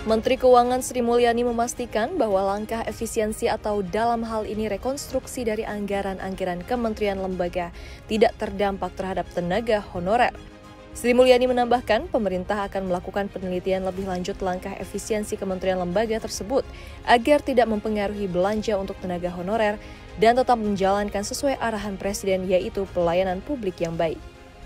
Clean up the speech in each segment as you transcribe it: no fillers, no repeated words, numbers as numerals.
Menteri Keuangan Sri Mulyani memastikan bahwa langkah efisiensi atau dalam hal ini rekonstruksi dari anggaran-anggaran kementerian lembaga tidak terdampak terhadap tenaga honorer. Sri Mulyani menambahkan pemerintah akan melakukan penelitian lebih lanjut langkah efisiensi kementerian lembaga tersebut agar tidak mempengaruhi belanja untuk tenaga honorer dan tetap menjalankan sesuai arahan Presiden yaitu pelayanan publik yang baik.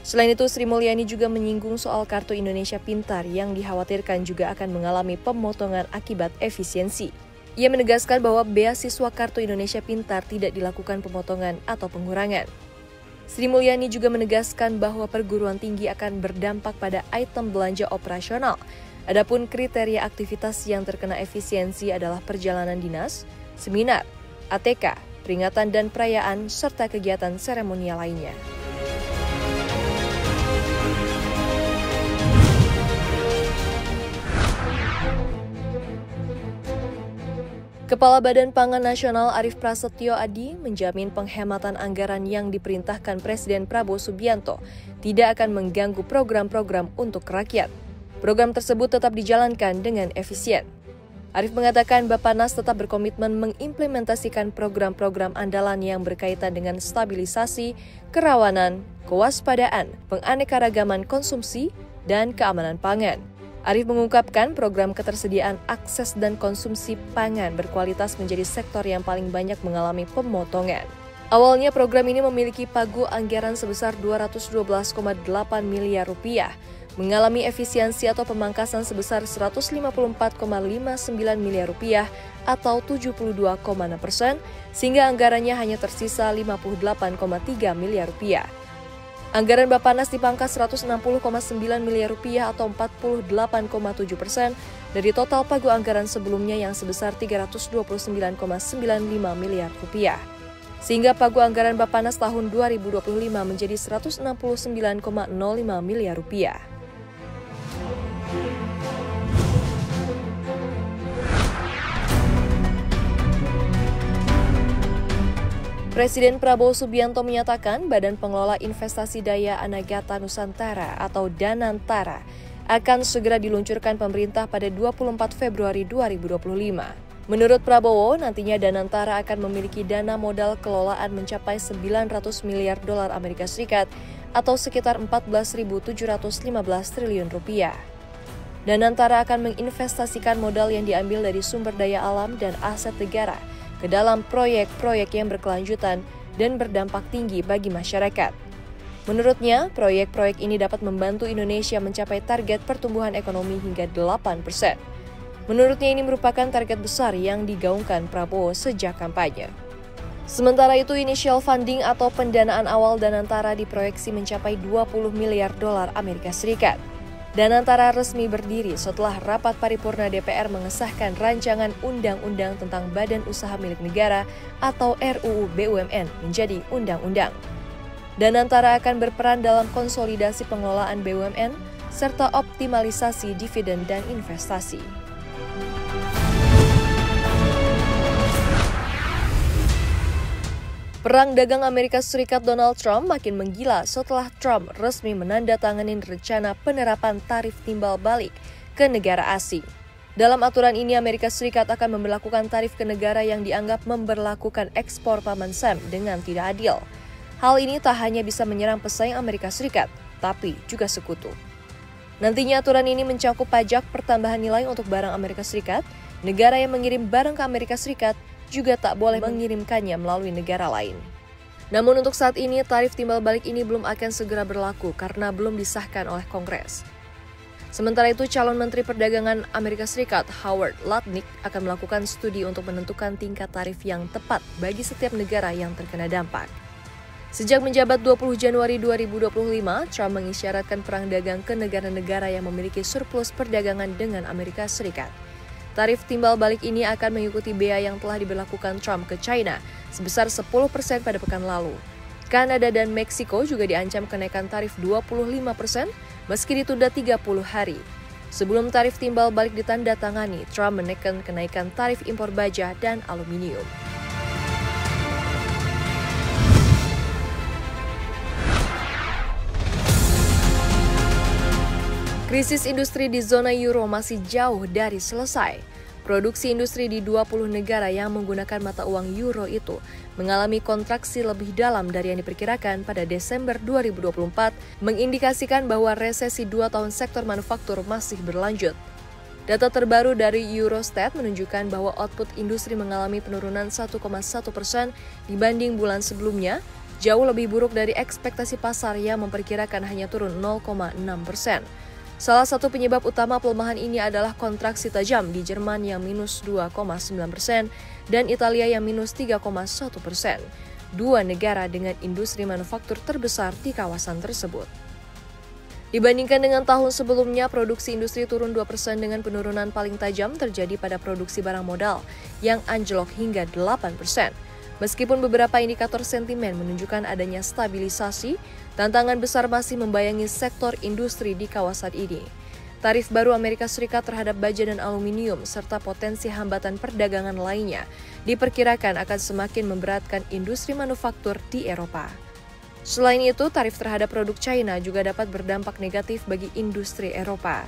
Selain itu, Sri Mulyani juga menyinggung soal Kartu Indonesia Pintar yang dikhawatirkan juga akan mengalami pemotongan akibat efisiensi. Ia menegaskan bahwa beasiswa Kartu Indonesia Pintar tidak dilakukan pemotongan atau pengurangan. Sri Mulyani juga menegaskan bahwa perguruan tinggi akan berdampak pada item belanja operasional. Adapun kriteria aktivitas yang terkena efisiensi adalah perjalanan dinas, seminar, ATK, peringatan dan perayaan, serta kegiatan seremonial lainnya. Kepala Badan Pangan Nasional Arief Prasetyo Adi menjamin penghematan anggaran yang diperintahkan Presiden Prabowo Subianto tidak akan mengganggu program-program untuk rakyat. Program tersebut tetap dijalankan dengan efisien. Arief mengatakan Bappenas tetap berkomitmen mengimplementasikan program-program andalan yang berkaitan dengan stabilisasi, kerawanan, kewaspadaan, penganekaragaman konsumsi, dan keamanan pangan. Arief mengungkapkan program ketersediaan akses dan konsumsi pangan berkualitas menjadi sektor yang paling banyak mengalami pemotongan. Awalnya program ini memiliki pagu anggaran sebesar 212,8 miliar rupiah, mengalami efisiensi atau pemangkasan sebesar 154,59 miliar rupiah atau 72,6%, sehingga anggarannya hanya tersisa 58,3 miliar rupiah. Anggaran Bappenas dipangkas 160,9 miliar rupiah atau 48,7% dari total pagu anggaran sebelumnya yang sebesar 329,95 miliar rupiah. Sehingga pagu anggaran Bappenas tahun 2025 menjadi 169,05 miliar rupiah. Presiden Prabowo Subianto menyatakan Badan Pengelola Investasi Daya Anagata Nusantara atau Danantara akan segera diluncurkan pemerintah pada 24 Februari 2025. Menurut Prabowo, nantinya Danantara akan memiliki dana modal kelolaan mencapai 900 miliar dolar Amerika Serikat atau sekitar 14.715 triliun rupiah. Danantara akan menginvestasikan modal yang diambil dari sumber daya alam dan aset negara ke dalam proyek-proyek yang berkelanjutan dan berdampak tinggi bagi masyarakat. Menurutnya, proyek-proyek ini dapat membantu Indonesia mencapai target pertumbuhan ekonomi hingga 8%. Menurutnya ini merupakan target besar yang digaungkan Prabowo sejak kampanye. Sementara itu, initial funding atau pendanaan awal Danantara diproyeksi mencapai 20 miliar dolar Amerika Serikat. Danantara resmi berdiri setelah rapat paripurna DPR mengesahkan rancangan undang-undang tentang Badan Usaha Milik Negara atau RUU BUMN menjadi undang-undang. Danantara akan berperan dalam konsolidasi pengelolaan BUMN serta optimalisasi dividen dan investasi. Perang dagang Amerika Serikat Donald Trump makin menggila setelah Trump resmi menandatangani rencana penerapan tarif timbal balik ke negara asing. Dalam aturan ini, Amerika Serikat akan memberlakukan tarif ke negara yang dianggap memberlakukan ekspor paman Sam dengan tidak adil. Hal ini tak hanya bisa menyerang pesaing Amerika Serikat, tapi juga sekutu. Nantinya aturan ini mencakup pajak pertambahan nilai untuk barang Amerika Serikat, negara yang mengirim barang ke Amerika Serikat juga tak boleh mengirimkannya melalui negara lain. Namun untuk saat ini, tarif timbal balik ini belum akan segera berlaku karena belum disahkan oleh Kongres. Sementara itu, calon Menteri Perdagangan Amerika Serikat, Howard Lutnick, akan melakukan studi untuk menentukan tingkat tarif yang tepat bagi setiap negara yang terkena dampak. Sejak menjabat 20 Januari 2025, Trump mengisyaratkan perang dagang ke negara-negara yang memiliki surplus perdagangan dengan Amerika Serikat. Tarif timbal balik ini akan mengikuti bea yang telah diberlakukan Trump ke China sebesar 10% pada pekan lalu. Kanada dan Meksiko juga diancam kenaikan tarif 25% meski ditunda 30 hari. Sebelum tarif timbal balik ditandatangani, Trump menekan kenaikan tarif impor baja dan aluminium. Krisis industri di zona euro masih jauh dari selesai. Produksi industri di 20 negara yang menggunakan mata uang euro itu mengalami kontraksi lebih dalam dari yang diperkirakan pada Desember 2024, mengindikasikan bahwa resesi 2 tahun sektor manufaktur masih berlanjut. Data terbaru dari Eurostat menunjukkan bahwa output industri mengalami penurunan 1,1% dibanding bulan sebelumnya, jauh lebih buruk dari ekspektasi pasar yang memperkirakan hanya turun 0,6%. Salah satu penyebab utama pelemahan ini adalah kontraksi tajam di Jerman yang minus 2,9% dan Italia yang minus 3,1%. Dua negara dengan industri manufaktur terbesar di kawasan tersebut. Dibandingkan dengan tahun sebelumnya, produksi industri turun 2% dengan penurunan paling tajam terjadi pada produksi barang modal yang anjlok hingga 8%. Meskipun beberapa indikator sentimen menunjukkan adanya stabilisasi, tantangan besar masih membayangi sektor industri di kawasan ini. Tarif baru Amerika Serikat terhadap baja dan aluminium serta potensi hambatan perdagangan lainnya diperkirakan akan semakin memberatkan industri manufaktur di Eropa. Selain itu, tarif terhadap produk China juga dapat berdampak negatif bagi industri Eropa.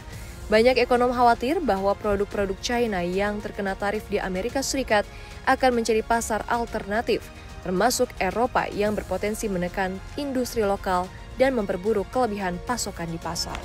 Banyak ekonom khawatir bahwa produk-produk China yang terkena tarif di Amerika Serikat akan mencari pasar alternatif, termasuk Eropa yang berpotensi menekan industri lokal dan memperburuk kelebihan pasokan di pasar.